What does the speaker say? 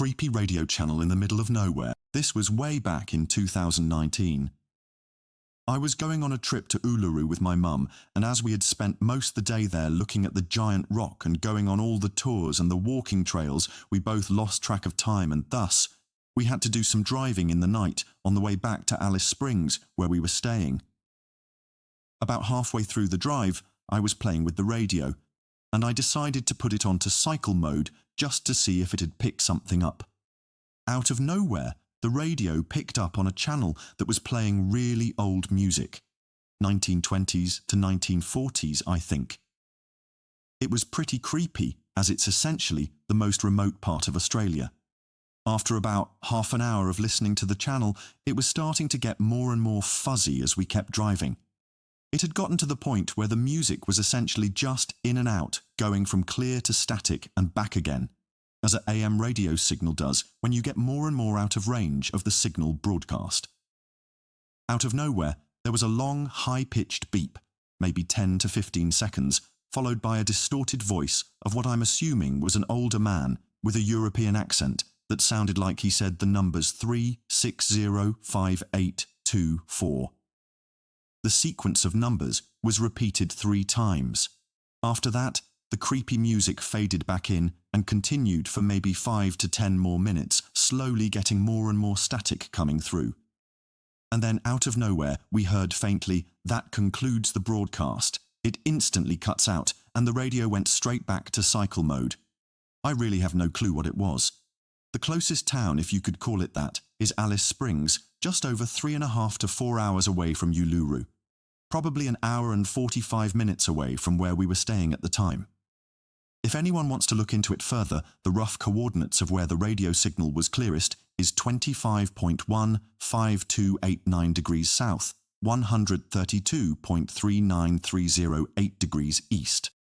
creepy radio channel in the middle of nowhere. This was way back in 2019. I was going on a trip to Uluru with my mum, and as we had spent most of the day there looking at the giant rock and going on all the tours and the walking trails, we both lost track of time, and thus we had to do some driving in the night on the way back to Alice Springs, where we were staying. About halfway through the drive, I was playing with the radio, and I decided to put it onto cycle mode just to see if it had picked something up. Out of nowhere, the radio picked up on a channel that was playing really old music, 1920s to 1940s, I think. It was pretty creepy, as it's essentially the most remote part of Australia. After about half an hour of listening to the channel, it was starting to get more and more fuzzy as we kept driving. It had gotten to the point where the music was essentially just in and out, going from clear to static and back again, as an AM radio signal does when you get more and more out of range of the signal broadcast. Out of nowhere, there was a long, high-pitched beep, maybe 10 to 15 seconds, followed by a distorted voice of what I'm assuming was an older man with a European accent that sounded like he said the numbers 360584. The sequence of numbers was repeated 3 times. After that, the creepy music faded back in and continued for maybe 5 to 10 more minutes, slowly getting more and more static coming through. And then out of nowhere, we heard faintly, "That concludes the broadcast." It instantly cuts out, and the radio went straight back to cycle mode. I really have no clue what it was. The closest town, if you could call it that, is Alice Springs, just over 3.5 to 4 hours away from Uluru. Probably an hour and 45 minutes away from where we were staying at the time. If anyone wants to look into it further, the rough coordinates of where the radio signal was clearest is 25.15289 degrees south, 132.39308 degrees east.